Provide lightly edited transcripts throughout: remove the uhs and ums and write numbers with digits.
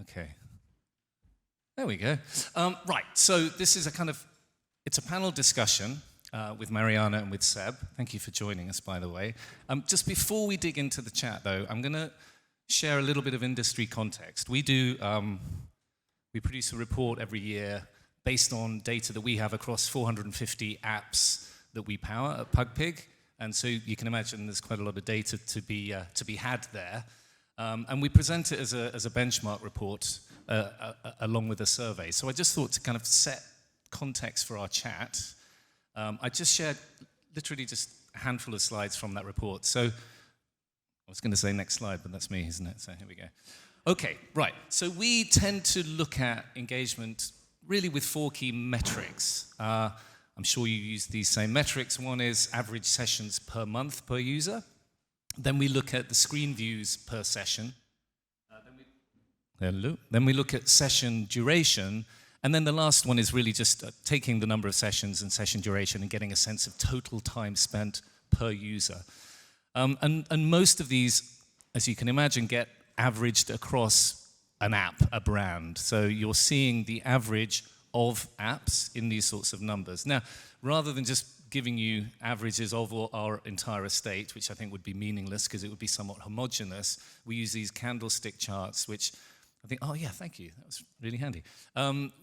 Okay. There we go. Right, so this is it's a panel discussion with Mariana and with Seb. Thank you for joining us, by the way. Just before we dig into the chat, though, I'm going to share a little bit of industry context. We produce a report every year based on data that we have across 450 apps that we power at Pugpig. And so you can imagine there's quite a lot of data to be had there. And we present it as a benchmark report along with a survey. So I just thought to kind of set context for our chat, I just shared literally just a handful of slides from that report. So I was going to say next slide, but that's me, isn't it? So here we go. Okay, right. So we tend to look at engagement really with 4 key metrics. I'm sure you use these same metrics. One is average sessions per month per user. Then we look at the screen views per session. Then we look at session duration. And then the last one is really just taking the number of sessions and session duration and getting a sense of total time spent per user. And most of these, as you can imagine, get averaged across an app, a brand. So you're seeing the average of apps in these sorts of numbers. Now, rather than just giving you averages of our entire estate, which I think would be meaningless because it would be somewhat homogeneous, we use these candlestick charts, which I think, oh yeah, thank you, that was really handy,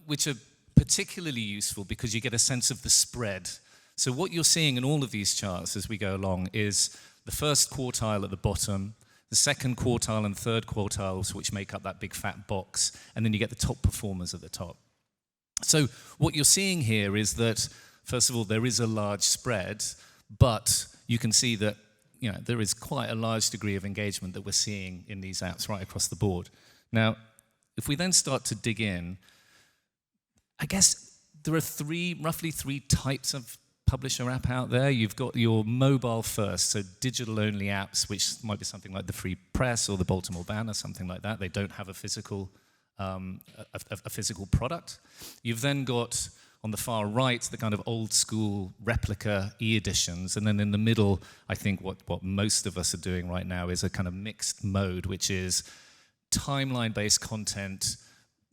which are particularly useful because you get a sense of the spread. So what you're seeing in all of these charts as we go along is the first quartile at the bottom, the second quartile and third quartiles, which make up that big fat box, and then you get the top performers at the top. So what you're seeing here is that, first of all, there is a large spread, but you can see that there is quite a large degree of engagement that we're seeing in these apps right across the board. Now, if we then start to dig in, I guess there are roughly three types of publisher app out there. You've got your mobile first, so digital-only apps, which might be something like the Free Press or the Baltimore Banner, something like that. They don't have a physical product. You've then got, on the far right, the kind of old-school replica e-editions, and then in the middle, I think what most of us are doing right now is a kind of mixed mode, which is timeline-based content,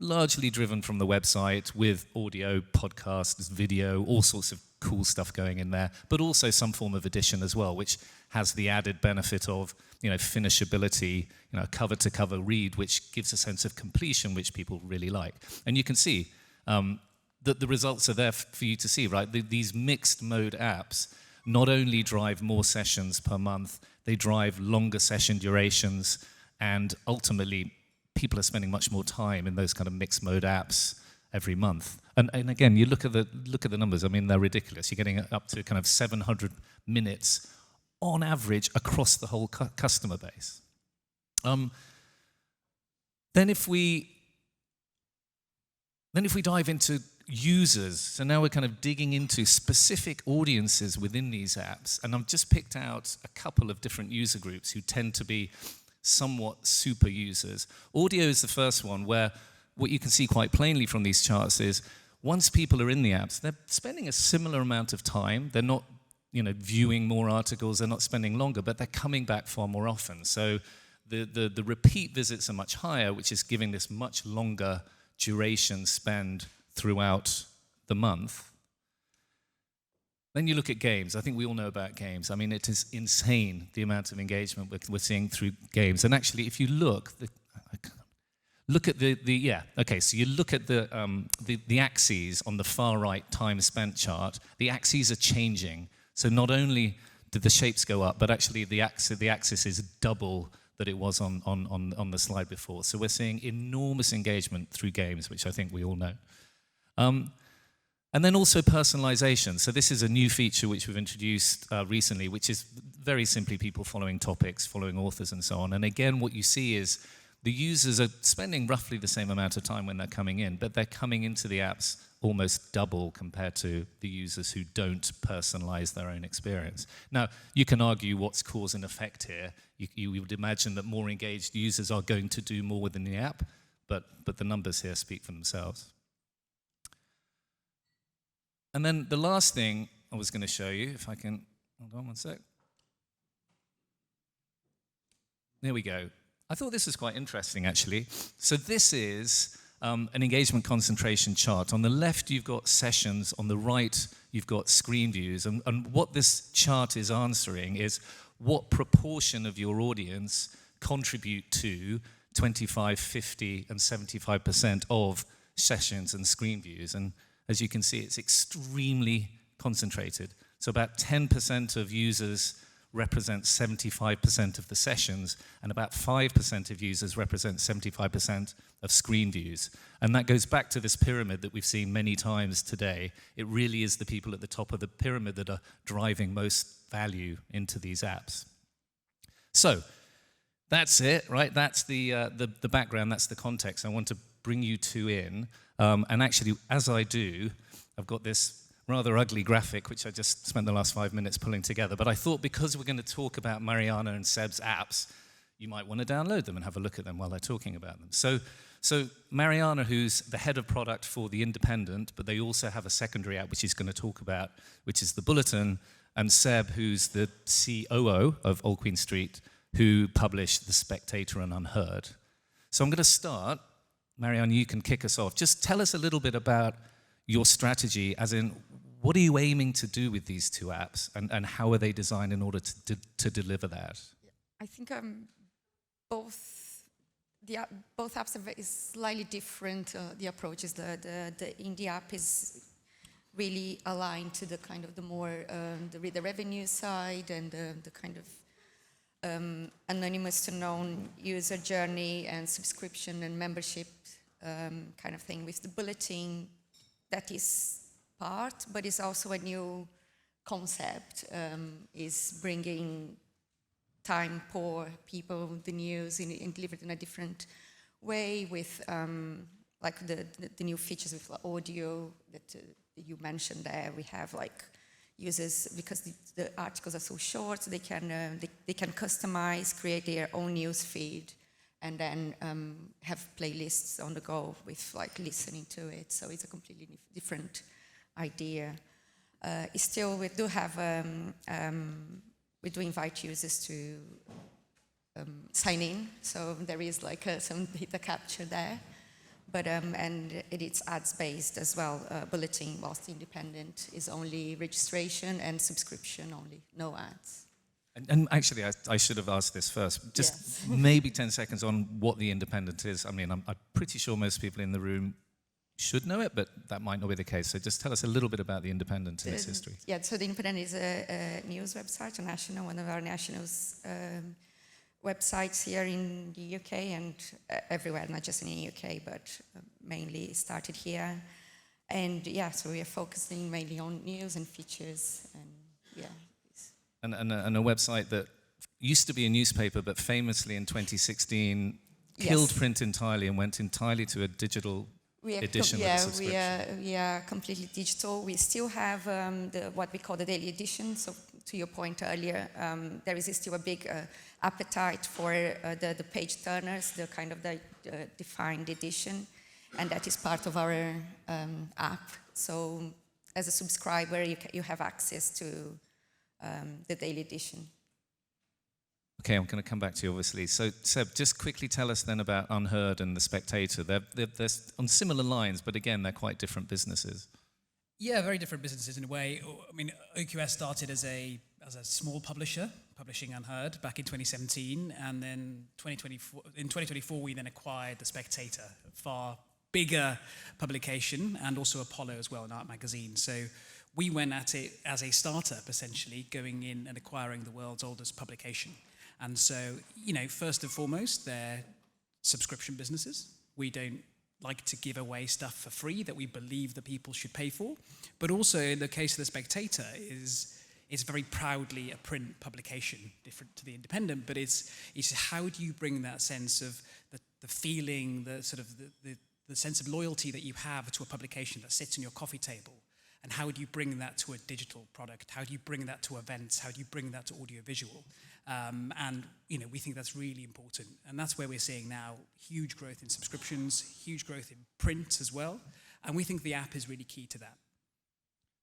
largely driven from the website with audio, podcasts, video, all sorts of cool stuff going in there, but also some form of edition as well, which has the added benefit of finishability, cover-to-cover read, which gives a sense of completion, which people really like. And you can see that the results are there for you to see, right? These mixed mode apps not only drive more sessions per month, they drive longer session durations, and ultimately people are spending much more time in those kind of mixed mode apps every month. And again, you look at the numbers. I mean, they're ridiculous. You're getting up to kind of 700 minutes on average across the whole customer base. Then if we dive into users, so now we're kind of digging into specific audiences within these apps, and I've just picked out a couple of different user groups who tend to be somewhat super users. Audio is the first one, where what you can see quite plainly from these charts is once people are in the apps, they're spending a similar amount of time. They're not viewing more articles, they're not spending longer, but they're coming back far more often. So the repeat visits are much higher, which is giving this much longer duration spend throughout the month. Then you look at games. I think we all know about games. I mean, it is insane the amount of engagement we're seeing through games. And actually, if you look at so you look at the axes on the far right time spent chart. The axes are changing. So not only did the shapes go up, but actually the axis is double that it was on the slide before. So we're seeing enormous engagement through games, which I think we all know. And then also personalization. So this is a new feature which we've introduced recently, which is very simply people following topics, following authors and so on. And again, what you see is the users are spending roughly the same amount of time when they're coming in, but they're coming into the apps almost double compared to the users who don't personalize their own experience. Now, you can argue what's cause and effect here. You would imagine that more engaged users are going to do more within the app, but the numbers here speak for themselves. And then the last thing I was going to show you, if I can, hold on one sec. There we go. I thought this was quite interesting, actually. So this is an engagement concentration chart. On the left, you've got sessions. On the right, you've got screen views. And what this chart is answering is what proportion of your audience contribute to 25, 50, and 75% of sessions and screen views. And as you can see, it's extremely concentrated. So about 10% of users represent 75% of the sessions, and about 5% of users represent 75% of screen views. And that goes back to this pyramid that we've seen many times today. It really is the people at the top of the pyramid that are driving most value into these apps. So that's it, right? That's the background, that's the context I want to bring you two in. And actually, as I do, I've got this rather ugly graphic, which I just spent the last 5 minutes pulling together. But I thought because we're going to talk about Mariana and Seb's apps, you might want to download them and have a look at them while they're talking about them. So Mariana, who's the head of product for The Independent, but they also have a secondary app, which he's going to talk about, which is The Bulletin, and Seb, who's the COO of Old Queen Street, who published The Spectator and Unherd. So I'm going to start. Mariana, you can kick us off. Just tell us a little bit about your strategy, as in, what are you aiming to do with these two apps, and how are they designed in order to deliver that? I think both apps are very slightly different. The approaches. The indie app is really aligned to the kind of the more the revenue side and the kind of anonymous to known user journey and subscription and membership kind of thing. With the bulletin, that is part, but it's also a new concept, is bringing time poor people the news and delivered in a different way with like the new features with audio that you mentioned there. We have like users, because the articles are so short, they can customize, create their own news feed, and then have playlists on the go with like listening to it. So it's a completely different idea. Still, we do have we do invite users to sign in, so there is like some data capture there. But and it's ads based as well. Bulletin, whilst Independent is only registration and subscription only, no ads. And actually, I should have asked this first. Just maybe 10 seconds on what The Independent is. I mean, I'm pretty sure most people in the room should know it, but that might not be the case. So just tell us a little bit about The Independent and its history. Yeah, so The Independent is a news website, one of our national websites here in the UK and everywhere, not just in the UK, but mainly started here. And yeah, so we are focusing mainly on news and features, and yeah. And a website that used to be a newspaper, but famously in 2016 killed print entirely and went entirely to a digital edition with a subscription. We are completely digital. We still have what we call the daily edition. So to your point earlier, there is still a big appetite for the page turners, the kind of the defined edition, and that is part of our app. So as a subscriber, you have access to the daily edition. Okay, I'm going to come back to you, obviously. So, Seb, just quickly tell us then about Unherd and The Spectator. They're on similar lines, but again, they're quite different businesses. Yeah, very different businesses in a way. I mean, OQS started as a small publisher, publishing Unherd back in 2017, and then in 2024 we then acquired The Spectator, a far bigger publication, and also Apollo as well, an art magazine. So we went at it as a startup, essentially, going in and acquiring the world's oldest publication. And so, first and foremost, they're subscription businesses. We don't like to give away stuff for free that we believe that people should pay for. But also, in the case of The Spectator, is very proudly a print publication, different to The Independent, but it's how do you bring that sense of the feeling, the sort of the sense of loyalty that you have to a publication that sits on your coffee table, and how do you bring that to a digital product? How do you bring that to events? How do you bring that to audiovisual? And we think that's really important, and that's where we're seeing now huge growth in subscriptions, huge growth in print as well, and we think the app is really key to that.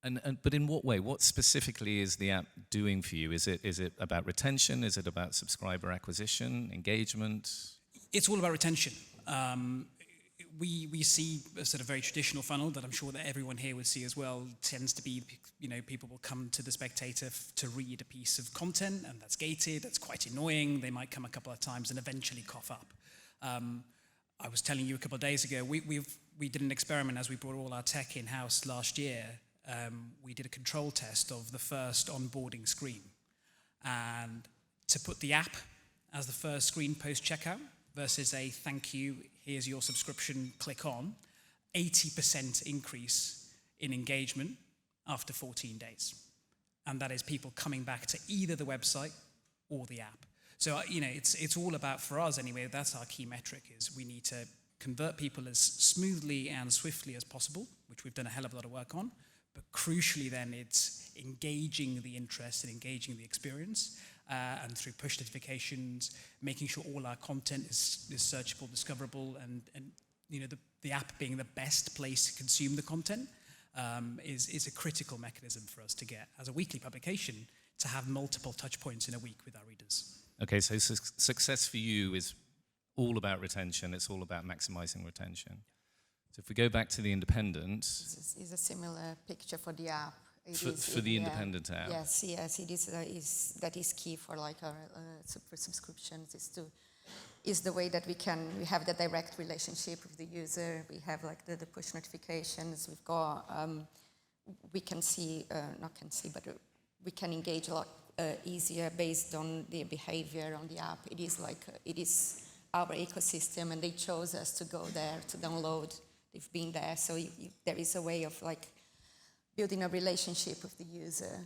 But in what way? What specifically is the app doing for you? Is it about retention? Is it about subscriber acquisition, engagement? It's all about retention. We see a sort of very traditional funnel that I'm sure that everyone here would see as well. Tends to be, people will come to the Spectator to read a piece of content, and that's gated, that's quite annoying. They might come a couple of times and eventually cough up. I was telling you a couple of days ago, we did an experiment as we brought all our tech in-house last year. We did a control test of the first onboarding screen. And to put the app as the first screen post-checkout versus a thank you, here's your subscription, click on, 80% increase in engagement after 14 days. And that is people coming back to either the website or the app. So, it's all about, for us anyway, that's our key metric, is we need to convert people as smoothly and swiftly as possible, which we've done a hell of a lot of work on. But crucially then, it's engaging the interest and engaging the experience, and through push notifications, making sure all our content is searchable, discoverable, and the app being the best place to consume the content is a critical mechanism for us to get, as a weekly publication, to have multiple touch points in a week with our readers. Okay, so success for you is all about retention. It's all about maximizing retention. So if we go back to the independent... It's a similar picture for the app. For the independent app. Yes, it is. That is key for like our subscriptions. Is the way that we have the direct relationship with the user. We have like the push notifications. We've got we can engage a lot easier based on their behavior on the app. It is our ecosystem, and they chose us to go there to download. They've been there, so there is a way of like building a relationship with the user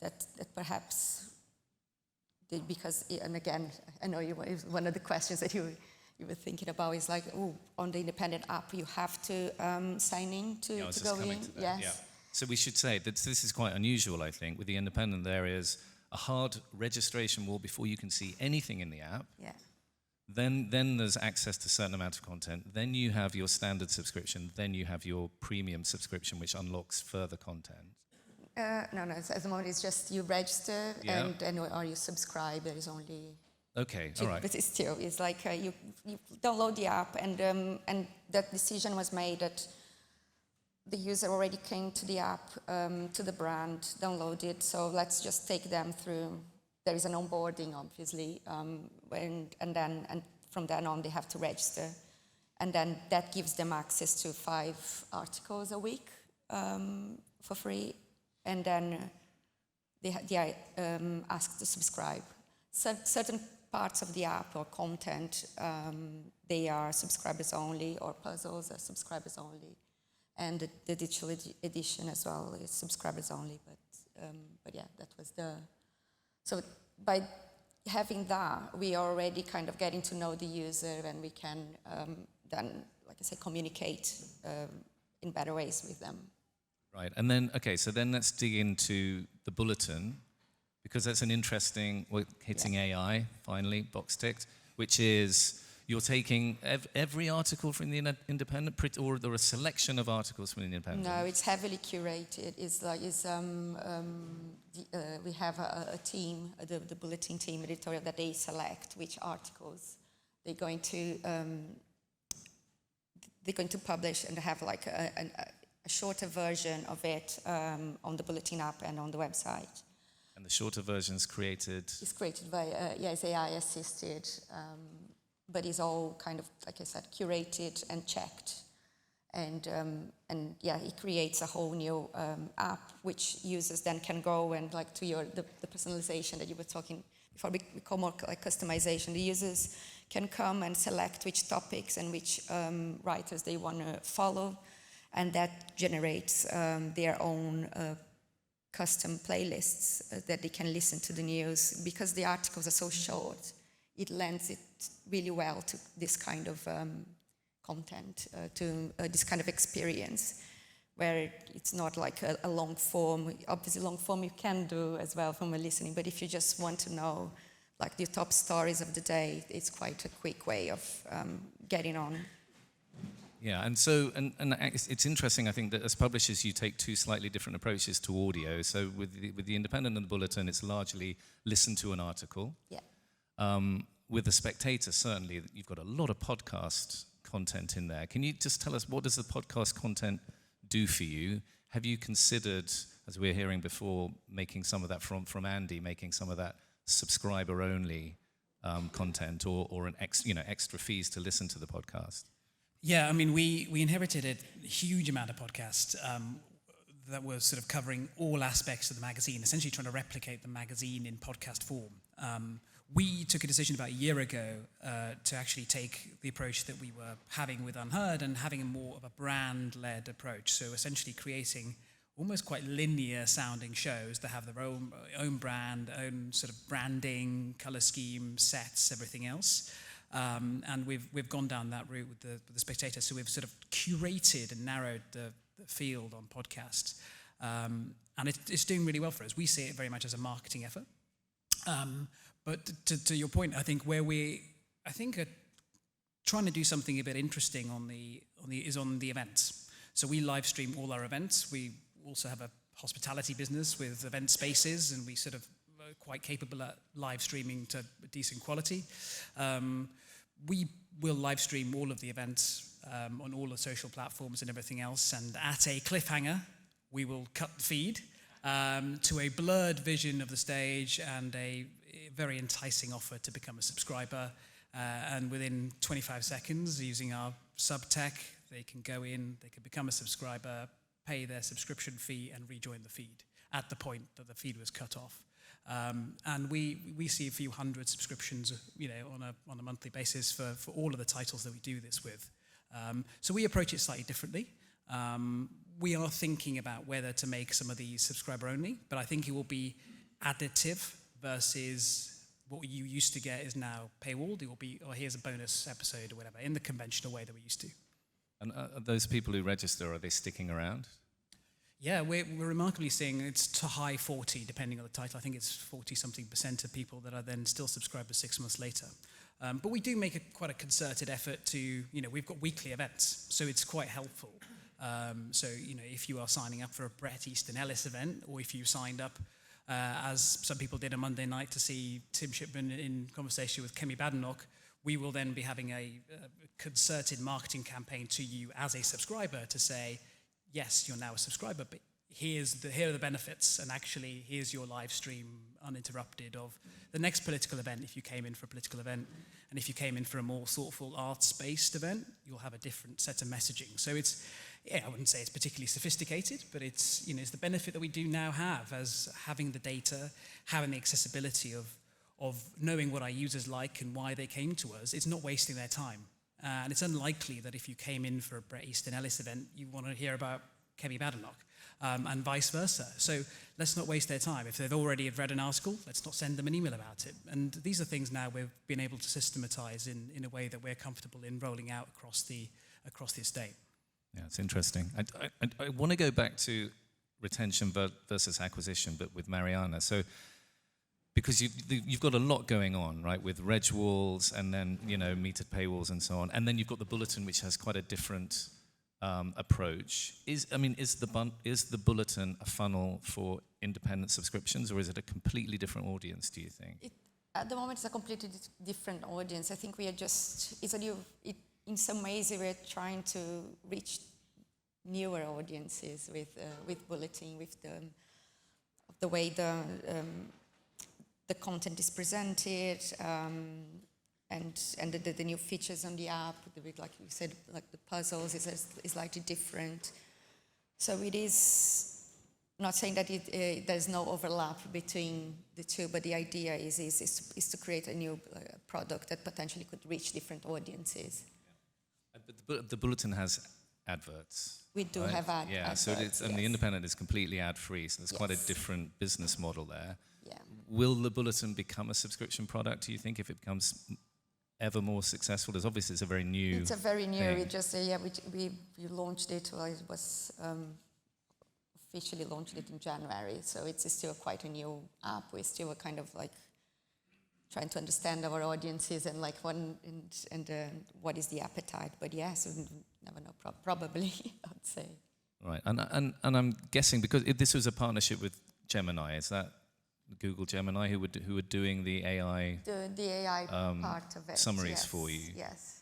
that perhaps, because, and again, I know one of the questions that you were thinking about is like, on the independent app you have to sign in to go in. Yes. Yeah. So we should say that this is quite unusual, I think. With the independent, there is a hard registration wall before you can see anything in the app. Yeah. Then there's access to a certain amount of content. Then you have your standard subscription. Then you have your premium subscription, which unlocks further content. No. At the moment, it's just you register and or you subscribe. There is only. Okay. All right. But it's like you download the app, and that decision was made that the user already came to the app, to the brand, downloaded. So let's just take them through. There is an onboarding, obviously, and from then on they have to register, and then that gives them access to 5 articles a week for free, and then they are asked to subscribe. Certain parts of the app or content, they are subscribers only, or puzzles are subscribers only, and the digital edition as well is subscribers only. But yeah, that was the. So by having that, we are already kind of getting to know the user, and we can then, like I say, communicate in better ways with them. Right, and then, okay, so then let's dig into the bulletin, because that's an interesting, hitting AI, finally, box ticked, which is you're taking every article from the Independent, or a selection of articles from the Independent? No, it's heavily curated. We have a team, the bulletin team, editorial, that they select which articles they're going to publish, and have like a shorter version of it on the bulletin app and on the website. And the shorter version is created? It's created by, it's AI assisted, but it's all kind of, like I said, curated and checked. And it creates a whole new app, which users then can go and, like, to the personalization that you were talking before, we call more like customization. The users can come and select which topics and which writers they want to follow, and that generates their own custom playlists that they can listen to the news. Because the articles are so short, it lends it really well to this kind of content, to this kind of experience, where it's not like a long form. Obviously, long form you can do as well from a listening, but if you just want to know, like, the top stories of the day, it's quite a quick way of getting on. Yeah, and so it's interesting. I think that as publishers, you take two slightly different approaches to audio. So with the Independent and the Bulletin, it's largely listen to an article. Yeah. With the Spectator, certainly, you've got a lot of podcast content in there. Can you just tell us, what does the podcast content do for you? Have you considered, as we were hearing before, making some of that from Andy, making some of that subscriber-only content, or an extra fees to listen to the podcast? Yeah, I mean, we inherited a huge amount of podcasts that were sort of covering all aspects of the magazine, essentially trying to replicate the magazine in podcast form. We took a decision about a year ago to actually take the approach that we were having with Unherd and having a more of a brand-led approach. So essentially creating almost quite linear sounding shows that have their own brand, own sort of branding, color scheme, sets, everything else. And we've gone down that route with the Spectator. So we've sort of curated and narrowed the field on podcasts. And it's doing really well for us. We see it very much as a marketing effort. But to your point, I think where we are trying to do something a bit interesting on the events. So we live stream all our events. We also have a hospitality business with event spaces, and we sort of are quite capable at live streaming to decent quality. We will live stream all of the events on all the social platforms and everything else, and at a cliffhanger, we will cut the feed to a blurred vision of the stage and a very enticing offer to become a subscriber. And within 25 seconds, using our sub-tech, they can go in, they can become a subscriber, pay their subscription fee, and rejoin the feed at the point that the feed was cut off. And we see a few hundred subscriptions, on a monthly basis for all of the titles that we do this with. So we approach it slightly differently. We are thinking about whether to make some of these subscriber only, but I think it will be additive versus what you used to get is now paywalled. It will be, here's a bonus episode or whatever, in the conventional way that we used to. And those people who register, are they sticking around? Yeah, we're remarkably seeing it's to high 40, depending on the title. I think it's 40-something% of people that are then still subscribers 6 months later. But we do make quite a concerted effort to, we've got weekly events, so it's quite helpful. So, if you are signing up for a Bret Easton Ellis event, or if you signed up, as some people did on Monday night, to see Tim Shipman in conversation with Kemi Badenoch, we will then be having a concerted marketing campaign to you as a subscriber to say, yes, you're now a subscriber, but here are the benefits, and actually here's your live stream uninterrupted of the next political event if you came in for a political event, and if you came in for a more thoughtful arts-based event, you'll have a different set of messaging. So I wouldn't say it's particularly sophisticated, but it's the benefit that we do now have as having the data, having the accessibility of knowing what our users like and why they came to us. It's not wasting their time. And it's unlikely that if you came in for a Bret Easton Ellis event, you want to hear about Kemi Badenoch, and vice versa. So let's not waste their time. If they've already read an article, let's not send them an email about it. And these are things now we've been able to systematize in a way that we're comfortable in rolling out across the estate. Yeah, it's interesting. I want to go back to retention versus acquisition, but with Mariana. So, because you've got a lot going on, right, with reg walls and then, metered paywalls and so on. And then you've got the Bulletin, which has quite a different approach. Is the Bulletin a funnel for independent subscriptions, or is it a completely different audience, do you think? At the moment, it's a completely different audience. I think we are in some ways, we're trying to reach newer audiences with Bulletin, with the way the content is presented, and the new features on the app, like you said, like the puzzles is slightly different. So it is not saying that there's no overlap between the two, but the idea is to create a new product that potentially could reach different audiences. But the Bulletin has adverts. We do right? have adverts. Yeah, so and the Independent is completely ad-free, so there's quite a different business model there. Yeah. Will the Bulletin become a subscription product, do you think, if it becomes ever more successful? There's obviously it's a very new It's a very new, thing. we just, we launched it, it was officially launched it in January, so it's still quite a new app. We're still kind of like trying to understand our audiences and like what is the appetite. But yes, we never know. Probably, I'd say. Right, and I'm guessing because this was a partnership with Gemini, is that Google Gemini who were doing the AI the AI part of it, summaries yes, for you? Yes.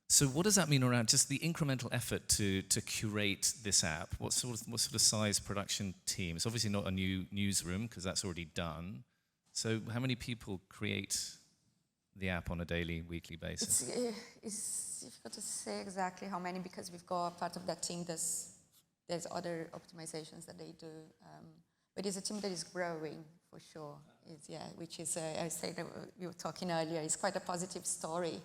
So what does that mean around just the incremental effort to curate this app? What sort of size production team? It's obviously not a new newsroom because that's already done. So how many people create the app on a daily, weekly basis? It's difficult to say exactly how many because we've got part of that team. There's other optimizations that they do, but it's a team that is growing for sure. Which is I said that we were talking earlier. It's quite a positive story.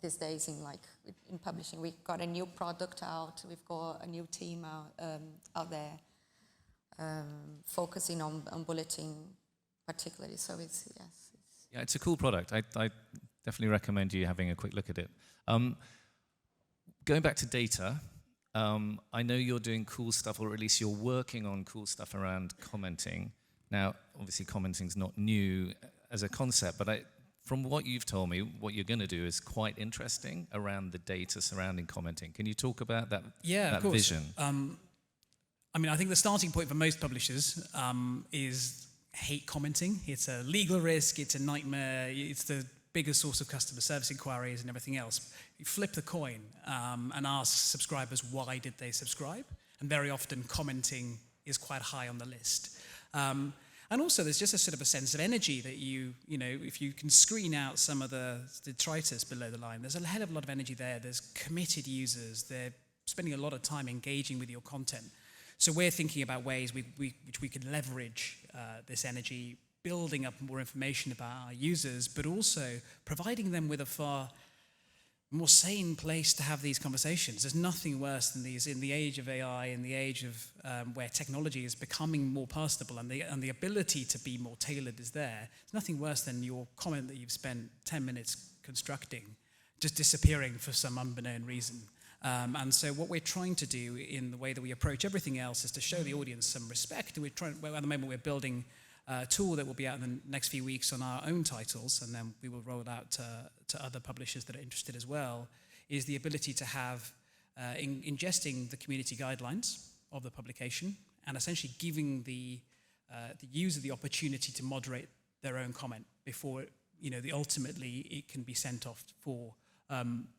These days in publishing, we've got a new product out, we've got a new team out there focusing on bulletin particularly, so it's it's a cool product. I definitely recommend you having a quick look at it. Going back to data, I know you're doing cool stuff, or at least you're working on cool stuff around commenting. Now, obviously commenting's not new as a concept, but from what you've told me, what you're going to do is quite interesting around the data surrounding commenting. Can you talk about that, of course. Vision? I think the starting point for most publishers is hate commenting. It's a legal risk, it's a nightmare, it's the biggest source of customer service inquiries and everything else. You flip the coin and ask subscribers why did they subscribe, and very often commenting is quite high on the list. And also, there's just a sort of a sense of energy that if you can screen out some of the detritus below the line, there's a hell of a lot of energy there. There's committed users. They're spending a lot of time engaging with your content. So we're thinking about ways which we can leverage this energy, building up more information about our users, but also providing them with a far more sane place to have these conversations. There's nothing worse than these in the age of AI, in the age of where technology is becoming more personable and the ability to be more tailored is there. There's nothing worse than your comment that you've spent 10 minutes constructing just disappearing for some unbeknown reason. And so what we're trying to do in the way that we approach everything else is to show the audience some respect. At the moment we're building a tool that will be out in the next few weeks on our own titles, and then we will roll it out to other publishers that are interested as well, is the ability to have ingesting the community guidelines of the publication and essentially giving the user the opportunity to moderate their own comment before ultimately it can be sent off for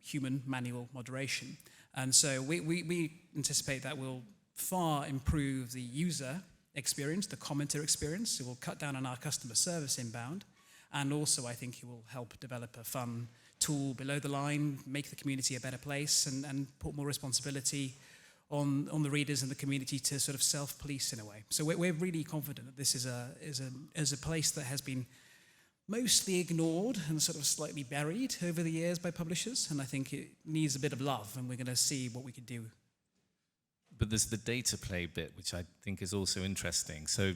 human manual moderation. And so we anticipate that will far improve the user experience, the commenter experience. It will cut down on our customer service inbound, and also I think it will help develop a fun tool below the line, make the community a better place, and put more responsibility on the readers and the community to sort of self-police in a way. So we're really confident that this is a place that has been mostly ignored and sort of slightly buried over the years by publishers, and I think it needs a bit of love, and we're going to see what we can do. But there's the data play bit, which I think is also interesting. So,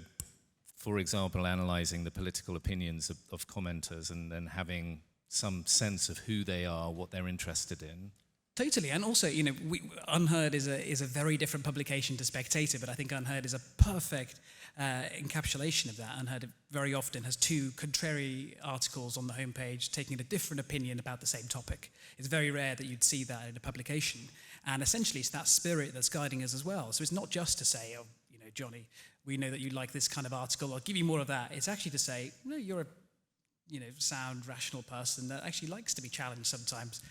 for example, analysing the political opinions of commenters and then having some sense of who they are, what they're interested in. Totally, and also, Unherd is a very different publication to Spectator, but I think Unherd is a perfect encapsulation of that. Unherd very often has two contrary articles on the homepage taking a different opinion about the same topic. It's very rare that you'd see that in a publication, and essentially it's that spirit that's guiding us as well. So it's not just to say, oh, Jonny, we know that you like this kind of article, I'll give you more of that. It's actually to say, no, you're a sound, rational person that actually likes to be challenged sometimes.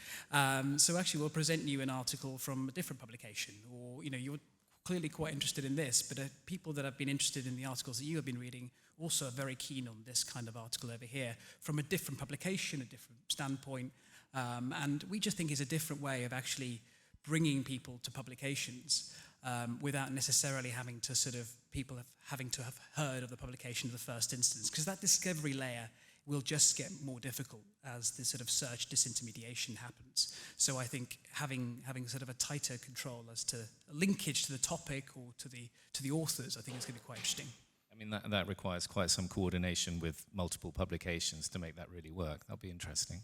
So actually we'll present you an article from a different publication, or, you're clearly quite interested in this, but people that have been interested in the articles that you have been reading also are very keen on this kind of article over here from a different publication, a different standpoint. And we just think it's a different way of actually bringing people to publications without necessarily having to having to have heard of the publication in the first instance, because that discovery layer will just get more difficult as the sort of search disintermediation happens. So I think having sort of a tighter control as to a linkage to the topic or to the authors, I think it's going to be quite interesting. I mean, that requires quite some coordination with multiple publications to make that really work. That'll be interesting.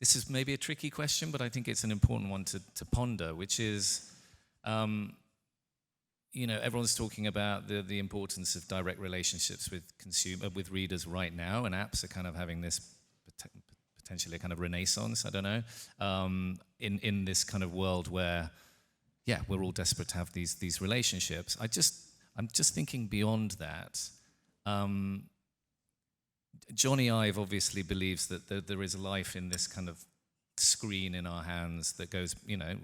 This is maybe a tricky question, but I think it's an important one to ponder, which is everyone's talking about the importance of direct relationships with readers right now, and apps are kind of having this potentially a kind of renaissance, I don't know, in this kind of world where, we're all desperate to have these relationships. I'm just thinking beyond that. Jonny Ive obviously believes that there is life in this kind of screen in our hands that goes,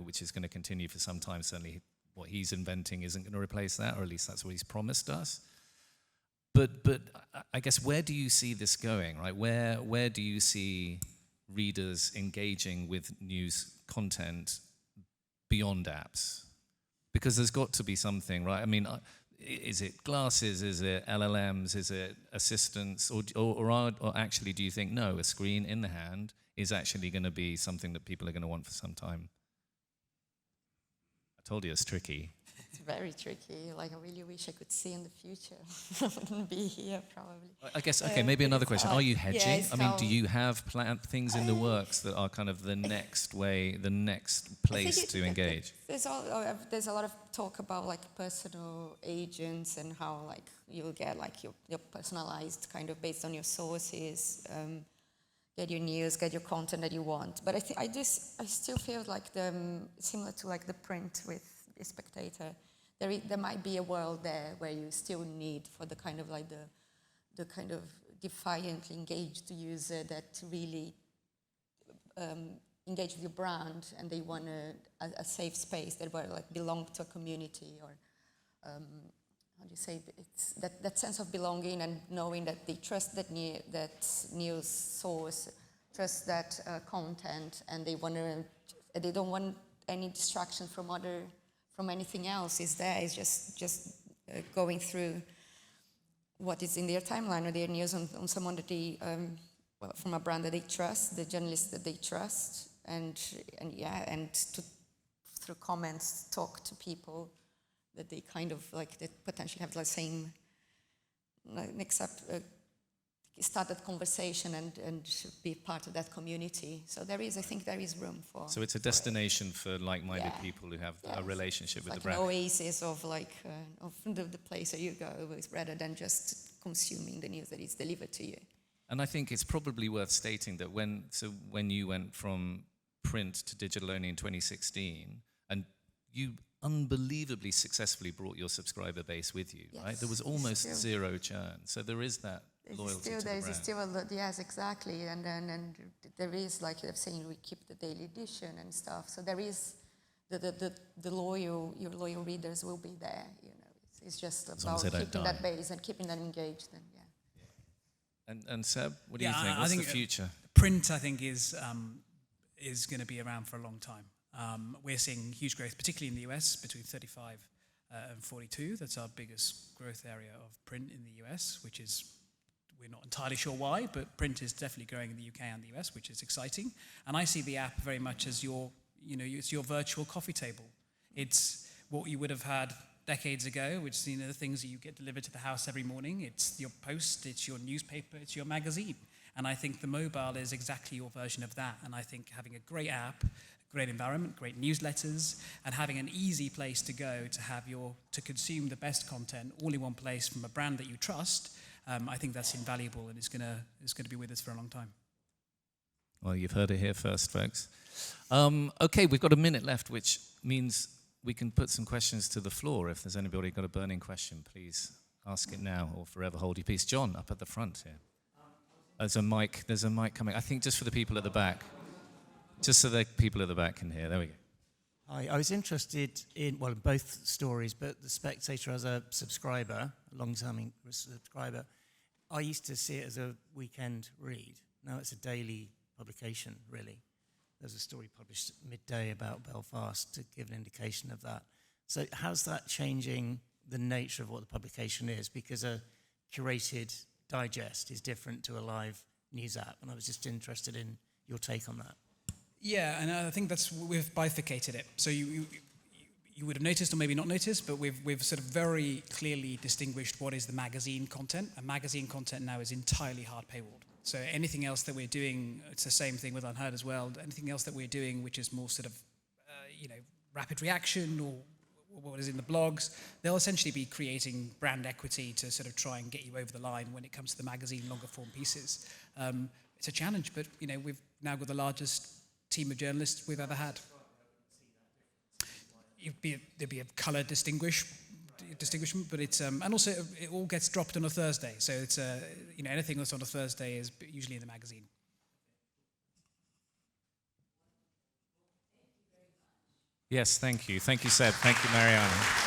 which is going to continue for some time. Certainly what he's inventing isn't going to replace that, or at least that's what he's promised us. But I guess, where do you see this going, right? Where do you see readers engaging with news content beyond apps? Because there's got to be something, right? I mean, is it glasses? Is it LLMs? Is it assistants? Or actually, do you think, no, a screen in the hand is actually going to be something that people are going to want for some time? I told you it's tricky. It's very tricky. Like, I really wish I could see in the future. I wouldn't be here, probably. I guess, okay, maybe another question. Are you hedging? Yeah, I mean, do you have things in the works that are kind of the next place to engage? There's a lot of talk about, like, personal agents and how, like, you'll get, like, your personalized kind of based on your sources, get your news, get your content that you want. But I still feel like similar to, like, the print with Spectator, there might be a world there where you still need for the kind of like the kind of defiantly engaged user that really engage with your brand, and they want a safe space that will, like, belong to a community, or how do you say, it's that sense of belonging and knowing that they trust that news source, trust that content, and they don't want any distraction from anything else. Is there? It's just going through what is in their timeline or their news on someone that they, from a brand that they trust, the journalist that they trust, and through comments talk to people that they kind of like, that potentially have the same, start that conversation and be part of that community. So I think there is room for. So it's a destination for like-minded people who have a relationship with like the brand. An oasis of the place where you go, rather than just consuming the news that is delivered to you. And I think it's probably worth stating that when you went from print to digital only in 2016, and you unbelievably successfully brought your subscriber base with you, right? There was almost zero churn. So there is that loyalty to the brand. Still a lot, yes, exactly. And there is, like you're saying, we keep the daily edition and stuff. So there is your loyal readers will be there. It's just about keeping that base and keeping them engaged. And Seb, what do you think? What's the future? Print, I think, is going to be around for a long time. We're seeing huge growth, particularly in the US, between 35 and 42. That's our biggest growth area of print in the US, which is, we're not entirely sure why, but print is definitely growing in the UK and the US, which is exciting. And I see the app very much as it's your virtual coffee table. It's what you would have had decades ago, which is the things that you get delivered to the house every morning. It's your post, it's your newspaper, it's your magazine. And I think the mobile is exactly your version of that. And I think having a great app, great environment, great newsletters, and having an easy place to go to consume the best content all in one place from a brand that you trust, I think that's invaluable, and it's going to be with us for a long time. Well, you've heard it here first, folks. Okay, we've got a minute left, which means we can put some questions to the floor. If there's anybody got a burning question, please ask it now or forever hold your peace. John, up at the front here. There's a mic coming. I think just for the people at the back. Just so the people at the back can hear. There we go. Hi, I was interested in both stories, but the Spectator as a subscriber, a long-term subscriber, I used to see it as a weekend read. Now it's a daily publication, really. There's a story published midday about Belfast to give an indication of that. So how's that changing the nature of what the publication is? Because a curated digest is different to a live news app, and I was just interested in your take on that. Yeah, and I think we've bifurcated it. So you would have noticed, or maybe not noticed, but we've sort of very clearly distinguished what is the magazine content. And magazine content now is entirely hard paywalled. So anything else that we're doing, it's the same thing with Unherd as well. Anything else that we're doing, which is more sort of, rapid reaction or what is in the blogs. They'll essentially be creating brand equity to sort of try and get you over the line when it comes to the magazine longer form pieces. It's a challenge, but we've now got the largest team of journalists we've ever had. There'd be a colour distinguishment, but it's and also it all gets dropped on a Thursday, so it's anything that's on a Thursday is usually in the magazine. Yes, thank you, Seb, thank you, Mariana.